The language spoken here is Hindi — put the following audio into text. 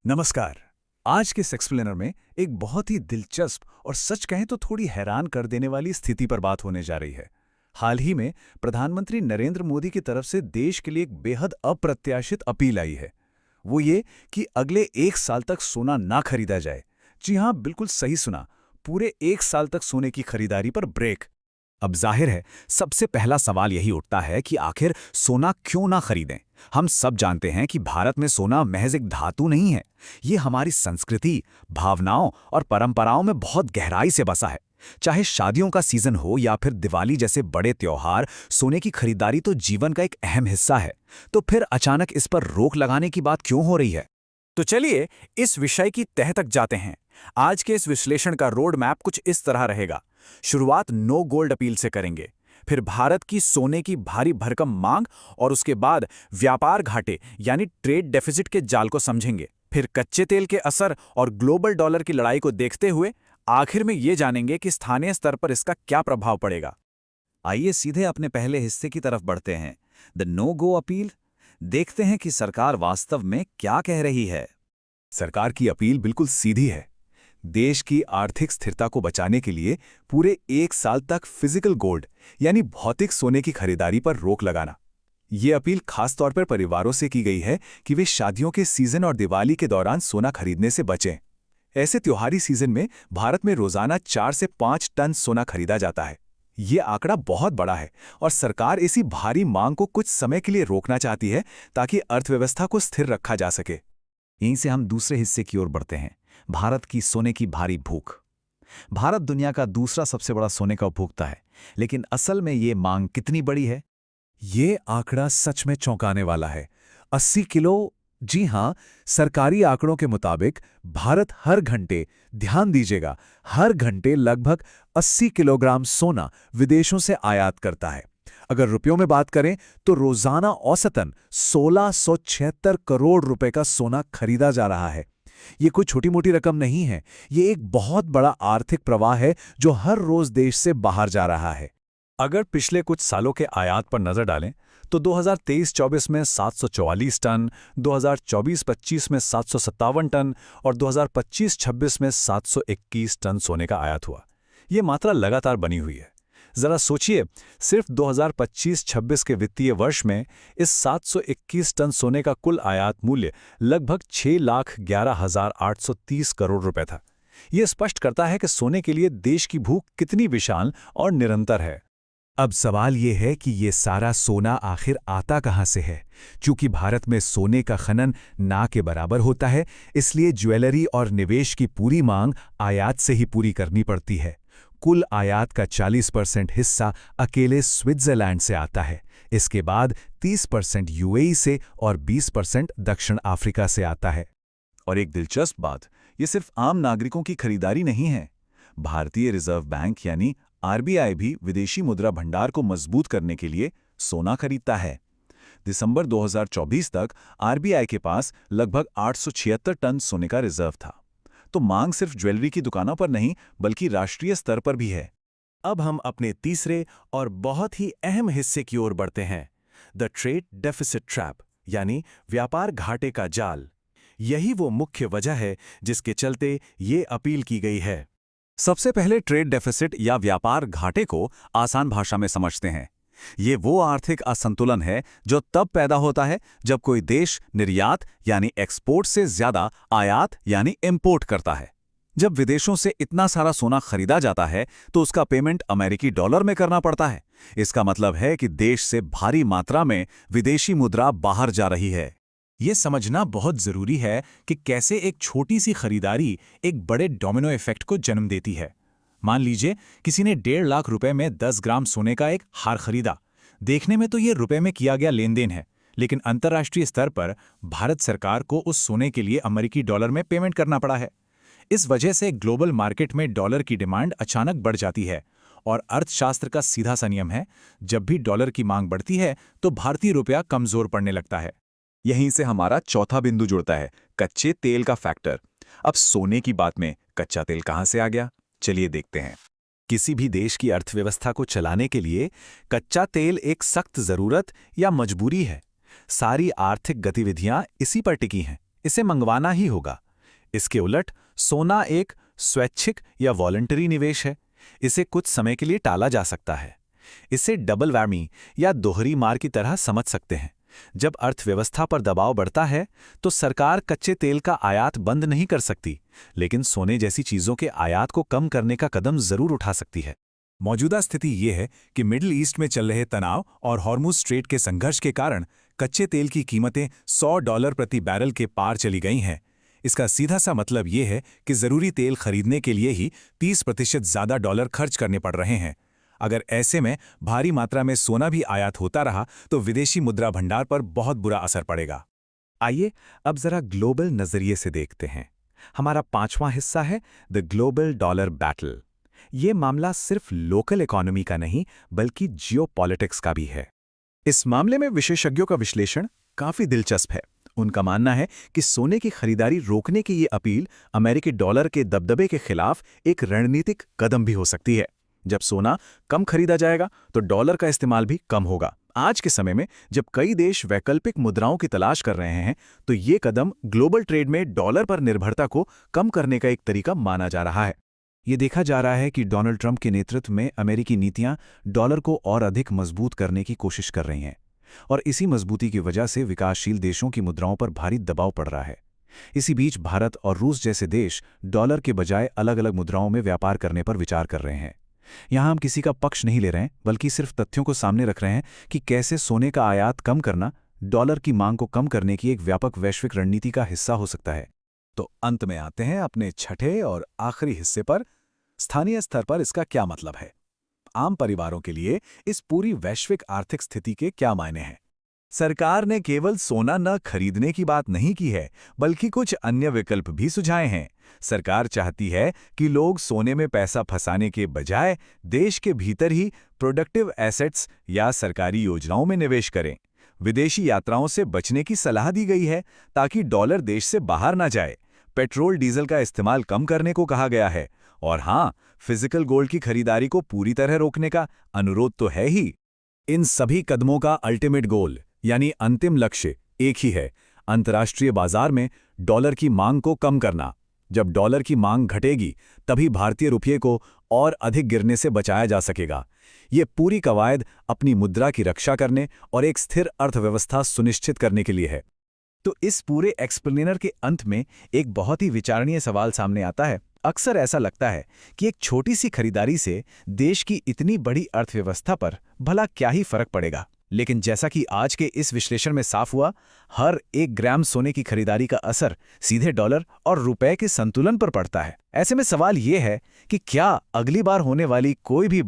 नमस्कार। आज के सेक्सप्लेनर में एक बहुत ही दिलचस्प और सच कहें तो थोड़ी हैरान कर देने वाली स्थिति पर बात होने जा रही है। हाल ही में प्रधानमंत्री नरेंद्र मोदी की तरफ से देश के लिए एक बेहद अप्रत्याशित अपील आई है। वो ये कि अगले 1 साल तक सोना ना खरीदा जाए। जी हाँ, बिल्कुल सही सुना। पूरे 1 साल तक सोने की खरीदारी पर ब्रेक। अब जाहिर है सबसे पहला सवाल यही उठता है कि आखिर सोना क्यों ना खरीदें। हम सब जानते हैं कि भारत में सोना महज एक धातु नहीं है। ये हमारी संस्कृति, भावनाओं और परंपराओं में बहुत गहराई से बसा है। चाहे शादियों का सीजन हो या फिर दिवाली जैसे बड़े त्योहार, सोने की खरीदारी तो जीवन का एक अहम हिस्सा है। तो फिर अचानक इस पर रोक लगाने की बात क्यों हो रही है? तो चलिए इस विषय की तह तक जाते हैं। आज के इस विश्लेषण का रोड मैप कुछ इस तरह रहेगा। शुरुआत नो गोल्ड अपील से करेंगे, फिर भारत की सोने की भारी भरकम मांग और उसके बाद व्यापार घाटे यानी ट्रेड डेफिसिट के जाल को समझेंगे। फिर कच्चे तेल के असर और ग्लोबल डॉलर की लड़ाई को देखते हुए आखिर में ये जानेंगे कि स्थानीय स्तर पर इसका क्या प्रभाव पड़ेगा। आइए सीधे अपने पहले हिस्से की तरफ बढ़ते हैं, द नो गो अपील। देखते हैं कि सरकार वास्तव में क्या कह रही है। सरकार की अपील बिल्कुल सीधी है। देश की आर्थिक स्थिरता को बचाने के लिए पूरे 1 साल तक फिजिकल गोल्ड यानी भौतिक सोने की खरीदारी पर रोक लगाना। ये अपील खास तौर पर परिवारों से की गई है कि वे शादियों के सीजन और दिवाली के दौरान सोना खरीदने से बचें। ऐसे त्योहारी सीजन में भारत में रोजाना 4 से 5 टन सोना खरीदा जाता है। ये आंकड़ा बहुत बड़ा है और सरकार इसी भारी मांग को कुछ समय के लिए रोकना चाहती है ताकि अर्थव्यवस्था को स्थिर रखा जा सके। यहीं से हम दूसरे हिस्से की ओर बढ़ते हैं, भारत की सोने की भारी भूख। भारत दुनिया का दूसरा सबसे बड़ा सोने का उपभोक्ता है, लेकिन असल में ये मांग कितनी बड़ी है? ये आंकड़ा सच में चौंकाने वाला है। 80 किलो। जी हां, सरकारी आंकड़ों के मुताबिक भारत हर घंटे, ध्यान दीजिएगा, हर घंटे लगभग 80 किलोग्राम सोना विदेशों से आयात करता है। अगर रुपयों में बात करें तो रोजाना औसतन 1676 करोड़ रुपए का सोना खरीदा जा रहा है। ये कोई छोटी मोटी रकम नहीं है, ये एक बहुत बड़ा आर्थिक प्रवाह है जो हर रोज देश से बाहर जा रहा है। अगर पिछले कुछ सालों के आयात पर नजर डालें तो 2023-24 में 744 टन, 2024-25 में 757 टन और 2025-26 में 721 टन सोने का आयात हुआ। ये मात्रा लगातार बनी हुई है। जरा सोचिए, सिर्फ 2025-26 के वित्तीय वर्ष में इस 721 टन सोने का कुल आयात मूल्य लगभग 6,11,830 करोड़ रुपए था। ये स्पष्ट करता है कि सोने के लिए देश की भूख कितनी विशाल और निरंतर है। अब सवाल ये है कि ये सारा सोना आखिर आता कहाँ से है? चूंकि भारत में सोने का खनन ना के बराबर होता है, इसलिए ज्वेलरी और निवेश की पूरी मांग आयात से ही पूरी करनी पड़ती है। कुल आयात का 40% हिस्सा अकेले स्विट्जरलैंड से आता है। इसके बाद 30% यूएई से और 20% दक्षिण अफ्रीका से आता है। और एक दिलचस्प बात, ये सिर्फ आम नागरिकों की खरीदारी नहीं है। भारतीय रिजर्व बैंक यानी आरबीआई भी विदेशी मुद्रा भंडार को मजबूत करने के लिए सोना खरीदता है। दिसंबर 2024 तक आरबीआई के पास लगभग 876 टन सोने का रिजर्व था। तो मांग सिर्फ ज्वेलरी की दुकानों पर नहीं बल्कि राष्ट्रीय स्तर पर भी है। अब हम अपने तीसरे और बहुत ही अहम हिस्से की ओर बढ़ते हैं, द ट्रेड डेफिसिट ट्रैप यानी व्यापार घाटे का जाल। यही वो मुख्य वजह है जिसके चलते ये अपील की गई है। सबसे पहले ट्रेड डेफिसिट या व्यापार घाटे को आसान भाषा में समझते हैं। ये वो आर्थिक असंतुलन है जो तब पैदा होता है जब कोई देश निर्यात यानी एक्सपोर्ट से ज्यादा आयात यानी इंपोर्ट करता है। जब विदेशों से इतना सारा सोना खरीदा जाता है तो उसका पेमेंट अमेरिकी डॉलर में करना पड़ता है। इसका मतलब है कि देश से भारी मात्रा में विदेशी मुद्रा बाहर जा रही है। ये समझना बहुत जरूरी है कि कैसे एक छोटी सी खरीदारी एक बड़े डोमिनो इफेक्ट को जन्म देती है। मान लीजिए किसी ने 1.5 लाख रुपए में 10 ग्राम सोने का एक हार खरीदा। देखने में तो ये रुपए में किया गया लेन देन है, लेकिन अंतर्राष्ट्रीय स्तर पर भारत सरकार को उस सोने के लिए अमेरिकी डॉलर में पेमेंट करना पड़ा है। इस वजह से ग्लोबल मार्केट में डॉलर की डिमांड अचानक बढ़ जाती है और अर्थशास्त्र का सीधा सा नियम है, जब भी डॉलर की मांग बढ़ती है तो भारतीय रुपया कमजोर पड़ने लगता है। यहीं से हमारा चौथा बिंदु जुड़ता है, कच्चे तेल का फैक्टर। अब सोने की बात में कच्चा तेल कहां से आ गया? चलिए देखते हैं। किसी भी देश की अर्थव्यवस्था को चलाने के लिए कच्चा तेल एक सख्त जरूरत या मजबूरी है। सारी आर्थिक गतिविधियां इसी पर टिकी हैं। इसे मंगवाना ही होगा। इसके उलट सोना एक स्वैच्छिक या वॉलंटरी निवेश है। इसे कुछ समय के लिए टाला जा सकता है। इसे डबल वैमी या दोहरी मार की तरह समझ सकते हैं। जब अर्थव्यवस्था पर दबाव बढ़ता है तो सरकार कच्चे तेल का आयात बंद नहीं कर सकती, लेकिन सोने जैसी चीजों के आयात को कम करने का कदम जरूर उठा सकती है। मौजूदा स्थिति ये है कि मिडिल ईस्ट में चल रहे तनाव और हॉर्मुज स्ट्रेट के संघर्ष के कारण कच्चे तेल की कीमतें $100 प्रति बैरल के पार चली गई हैं। इसका सीधा सा मतलब ये है कि जरूरी तेल खरीदने के लिए ही 30% ज्यादा डॉलर खर्च करने पड़ रहे हैं। अगर ऐसे में भारी मात्रा में सोना भी आयात होता रहा तो विदेशी मुद्रा भंडार पर बहुत बुरा असर पड़ेगा। आइए अब जरा ग्लोबल नजरिए से देखते हैं। हमारा 5वां हिस्सा है द ग्लोबल डॉलर बैटल। ये मामला सिर्फ लोकल इकोनॉमी का नहीं बल्कि जियोपॉलिटिक्स का भी है। इस मामले में विशेषज्ञों का विश्लेषण काफी दिलचस्प है। उनका मानना है कि सोने की खरीदारी रोकने की ये अपील अमेरिकी डॉलर के दबदबे के खिलाफ एक रणनीतिक कदम भी हो सकती है। जब सोना कम खरीदा जाएगा तो डॉलर का इस्तेमाल भी कम होगा। आज के समय में जब कई देश वैकल्पिक मुद्राओं की तलाश कर रहे हैं तो ये कदम ग्लोबल ट्रेड में डॉलर पर निर्भरता को कम करने का एक तरीका माना जा रहा है। ये देखा जा रहा है कि डोनाल्ड ट्रंप के नेतृत्व में अमेरिकी नीतियां डॉलर को और अधिक मजबूत करने की कोशिश कर रही हैं, और इसी मजबूती की वजह से विकासशील देशों की मुद्राओं पर भारी दबाव पड़ रहा है। इसी बीच भारत और रूस जैसे देश डॉलर के बजाय अलग अलग मुद्राओं में व्यापार करने पर विचार कर रहे हैं। यहां हम किसी का पक्ष नहीं ले रहे हैं, बल्कि सिर्फ तथ्यों को सामने रख रहे हैं कि कैसे सोने का आयात कम करना डॉलर की मांग को कम करने की एक व्यापक वैश्विक रणनीति का हिस्सा हो सकता है। तो अंत में आते हैं अपने छठे और आखिरी हिस्से पर। स्थानीय स्तर पर इसका क्या मतलब है? आम परिवारों के लिए इस पूरी वैश्विक आर्थिक स्थिति के क्या मायने हैं? सरकार ने केवल सोना न खरीदने की बात नहीं की है, बल्कि कुछ अन्य विकल्प भी सुझाए हैं। सरकार चाहती है कि लोग सोने में पैसा फंसाने के बजाय देश के भीतर ही प्रोडक्टिव एसेट्स या सरकारी योजनाओं में निवेश करें। विदेशी यात्राओं से बचने की सलाह दी गई है ताकि डॉलर देश से बाहर ना जाए। पेट्रोल डीजल का इस्तेमाल कम करने को कहा गया है, और हाँ, फिजिकल गोल्ड की खरीदारी को पूरी तरह रोकने का अनुरोध तो है ही। इन सभी कदमों का अल्टीमेट गोल यानी अंतिम लक्ष्य एक ही है: अंतर्राष्ट्रीय बाजार में डॉलर की मांग को कम करना। जब डॉलर की मांग घटेगी तभी भारतीय रुपये को और अधिक गिरने से बचाया जा सकेगा। ये पूरी कवायद अपनी मुद्रा की रक्षा करने और एक स्थिर अर्थव्यवस्था सुनिश्चित करने के लिए है। तो इस पूरे एक्सप्लेनर के अंत में एक बहुत ही विचारणीय सवाल सामने आता है। अक्सर ऐसा लगता है कि एक छोटी सी खरीदारी से देश की इतनी बड़ी अर्थव्यवस्था पर भला क्या ही फर्क पड़ेगा। लेकिन जैसा कि आज के इस विश्लेषण में साफ हुआ, हर 1 ग्राम सोने की खरीदारी का असर सीधे डॉलर और रुपए के संतुलन पर पड़ता है। ऐसे में सवाल ये है कि क्या अगली बार होने वाली कोई भी